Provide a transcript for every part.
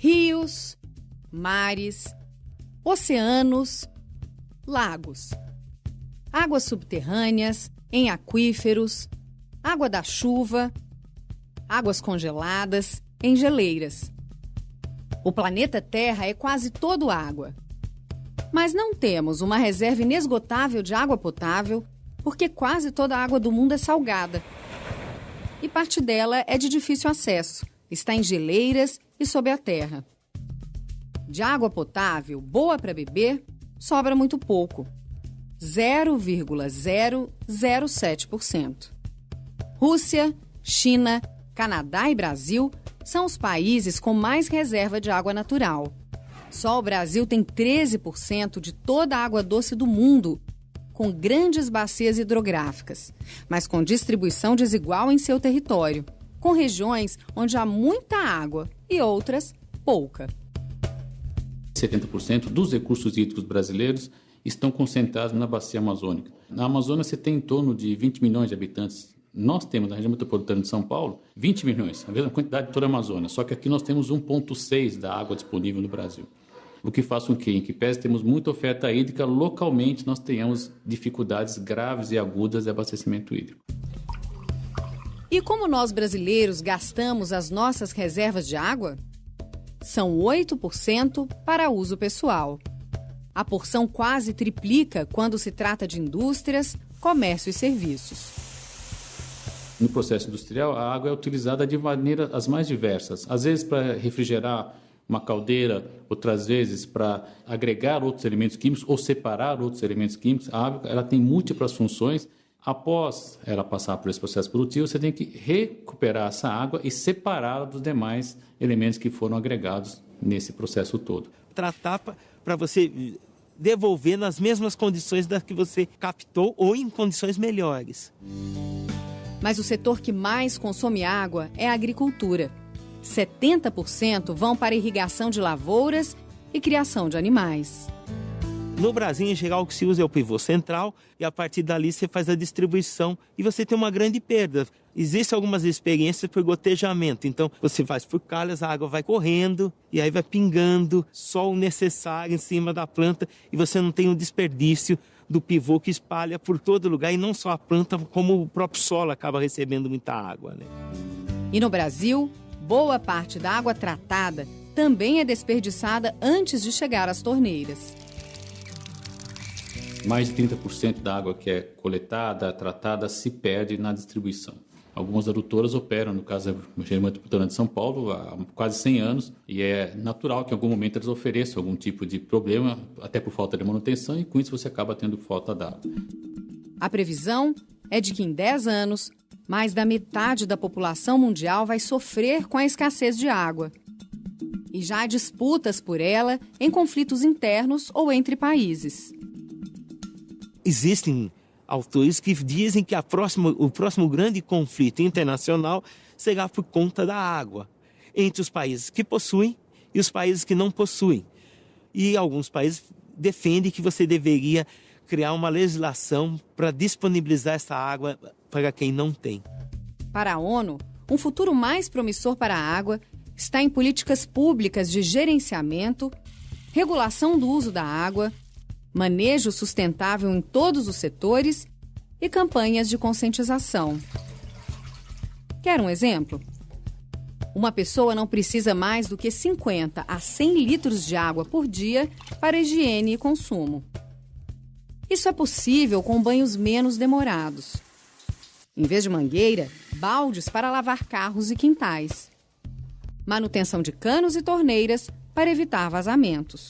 rios, mares, oceanos, lagos, águas subterrâneas, em aquíferos, água da chuva, águas congeladas, em geleiras. O planeta Terra é quase todo água. Mas não temos uma reserva inesgotável de água potável, porque quase toda a água do mundo é salgada. E parte dela é de difícil acesso, está em geleiras e sob a terra. De água potável, boa para beber, sobra muito pouco, 0,007%. Rússia, China, Canadá e Brasil são os países com mais reserva de água natural. Só o Brasil tem 13% de toda a água doce do mundo, com grandes bacias hidrográficas, mas com distribuição desigual em seu território, com regiões onde há muita água e outras pouca. 70% dos recursos hídricos brasileiros estão concentrados na bacia amazônica. Na Amazônia você tem em torno de 20 milhões de habitantes. Nós temos, na região metropolitana de São Paulo, 20 milhões, a mesma quantidade de toda a Amazônia, só que aqui nós temos 1,6 da água disponível no Brasil. O que faz com que, em que pese temos muita oferta hídrica, localmente nós tenhamos dificuldades graves e agudas de abastecimento hídrico. E como nós brasileiros gastamos as nossas reservas de água? São 8% para uso pessoal. A porção quase triplica quando se trata de indústrias, comércio e serviços. No processo industrial, a água é utilizada de maneiras as mais diversas. Às vezes para refrigerar uma caldeira, outras vezes para agregar outros elementos químicos ou separar outros elementos químicos. A água ela tem múltiplas funções. Após ela passar por esse processo produtivo, você tem que recuperar essa água e separá-la dos demais elementos que foram agregados nesse processo todo. Tratar para você devolver nas mesmas condições das que você captou ou em condições melhores. Mas o setor que mais consome água é a agricultura. 70% vão para irrigação de lavouras e criação de animais. No Brasil, em geral, o que se usa é o pivô central e a partir dali você faz a distribuição e você tem uma grande perda. Existem algumas experiências por gotejamento, então você faz por calhas, a água vai correndo e aí vai pingando só o necessário em cima da planta e você não tem um desperdício do pivô que espalha por todo lugar e não só a planta, como o próprio solo acaba recebendo muita água, né? E no Brasil, boa parte da água tratada também é desperdiçada antes de chegar às torneiras. Mais de 30% da água que é coletada, tratada, se perde na distribuição. Algumas adutoras operam, no caso da região metropolitana de São Paulo, há quase 100 anos, e é natural que em algum momento eles ofereçam algum tipo de problema, até por falta de manutenção, e com isso você acaba tendo falta d'água. A previsão é de que em 10 anos, mais da metade da população mundial vai sofrer com a escassez de água. E já há disputas por ela em conflitos internos ou entre países. Existem autores que dizem que o próximo grande conflito internacional será por conta da água, entre os países que possuem e os países que não possuem. E alguns países defendem que você deveria criar uma legislação para disponibilizar essa água para quem não tem. Para a ONU, um futuro mais promissor para a água está em políticas públicas de gerenciamento, regulação do uso da água, manejo sustentável em todos os setores e campanhas de conscientização. Quer um exemplo? Uma pessoa não precisa mais do que 50 a 100 litros de água por dia para higiene e consumo. Isso é possível com banhos menos demorados. Em vez de mangueira, baldes para lavar carros e quintais. Manutenção de canos e torneiras para evitar vazamentos.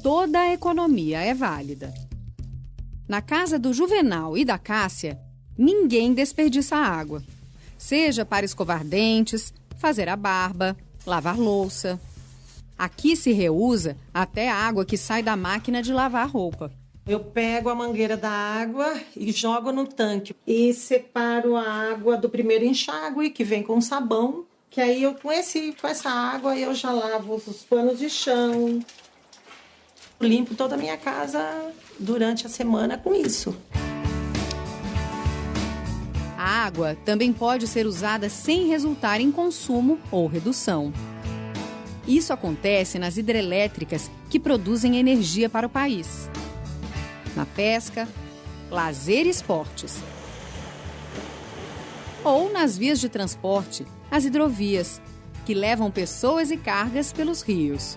Toda a economia é válida. Na casa do Juvenal e da Cássia, ninguém desperdiça água. Seja para escovar dentes, fazer a barba, lavar louça. Aqui se reusa até a água que sai da máquina de lavar roupa. Eu pego a mangueira da água e jogo no tanque. E separo a água do primeiro enxágue, que vem com sabão, que aí eu com essa água eu já lavo os panos de chão. Limpo toda a minha casa durante a semana com isso. A água também pode ser usada sem resultar em consumo ou redução. Isso acontece nas hidrelétricas que produzem energia para o país. Na pesca, lazer e esportes. Ou nas vias de transporte, as hidrovias, que levam pessoas e cargas pelos rios.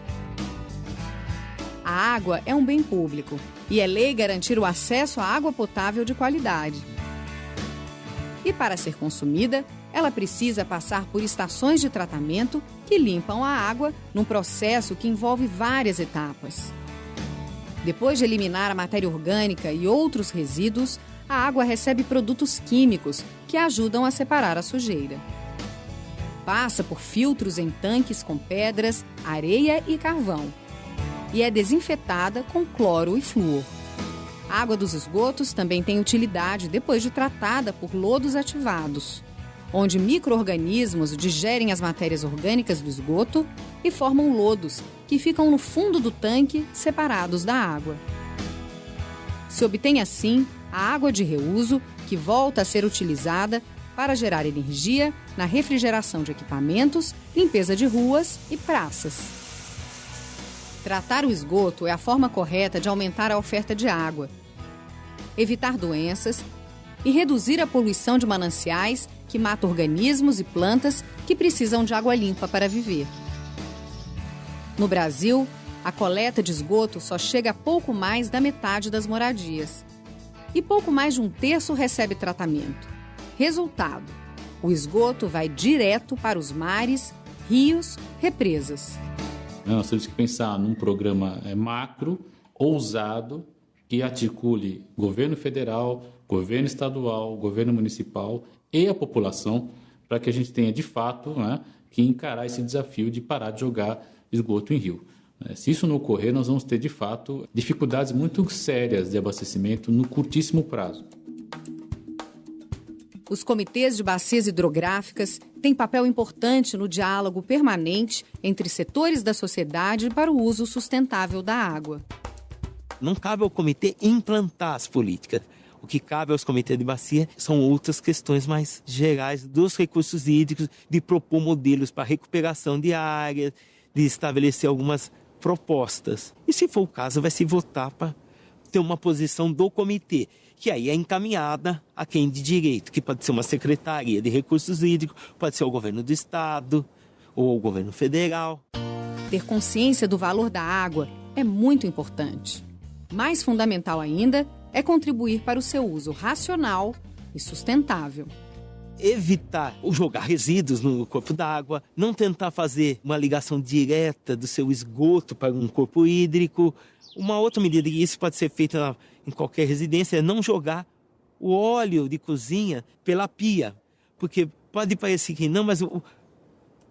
A água é um bem público e é lei garantir o acesso à água potável de qualidade. E para ser consumida, ela precisa passar por estações de tratamento que limpam a água num processo que envolve várias etapas. Depois de eliminar a matéria orgânica e outros resíduos, a água recebe produtos químicos que ajudam a separar a sujeira. Passa por filtros em tanques com pedras, areia e carvão. E é desinfetada com cloro e flúor. A água dos esgotos também tem utilidade depois de tratada por lodos ativados, onde micro-organismos digerem as matérias orgânicas do esgoto e formam lodos, que ficam no fundo do tanque, separados da água. Se obtém assim a água de reuso, que volta a ser utilizada para gerar energia na refrigeração de equipamentos, limpeza de ruas e praças. Tratar o esgoto é a forma correta de aumentar a oferta de água, evitar doenças e reduzir a poluição de mananciais que mata organismos e plantas que precisam de água limpa para viver. No Brasil, a coleta de esgoto só chega a pouco mais da metade das moradias. E pouco mais de um terço recebe tratamento. Resultado: o esgoto vai direto para os mares, rios, represas. Nós temos que pensar num programa macro, ousado, que articule governo federal, governo estadual, governo municipal e a população, para que a gente tenha, de fato, que encarar esse desafio de parar de jogar esgoto em rio. Se isso não ocorrer, nós vamos ter, de fato, dificuldades muito sérias de abastecimento no curtíssimo prazo. Os comitês de bacias hidrográficas têm papel importante no diálogo permanente entre setores da sociedade para o uso sustentável da água. Não cabe ao comitê implantar as políticas. O que cabe aos comitês de bacia são outras questões mais gerais dos recursos hídricos, de propor modelos para recuperação de áreas, de estabelecer algumas propostas. E, se for o caso, vai se votar para ter uma posição do comitê, que aí é encaminhada a quem de direito, que pode ser uma secretaria de recursos hídricos, pode ser o governo do estado ou o governo federal. Ter consciência do valor da água é muito importante. Mais fundamental ainda é contribuir para o seu uso racional e sustentável. Evitar jogar resíduos no corpo d'água, não tentar fazer uma ligação direta do seu esgoto para um corpo hídrico. Uma outra medida, e isso pode ser feita em qualquer residência, é não jogar o óleo de cozinha pela pia. Porque pode parecer que não, mas o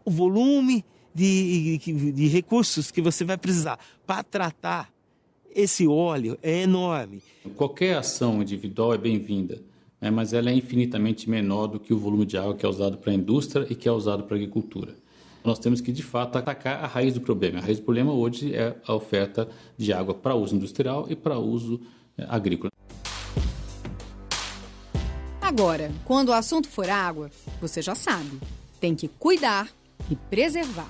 volume de recursos que você vai precisar para tratar esse óleo é enorme. Qualquer ação individual é bem-vinda, mas ela é infinitamente menor do que o volume de água que é usado para a indústria e que é usado para a agricultura. Nós temos que, de fato, atacar a raiz do problema. A raiz do problema hoje é a oferta de água para uso industrial e para uso agrícola. Agora, quando o assunto for água, você já sabe, tem que cuidar e preservar.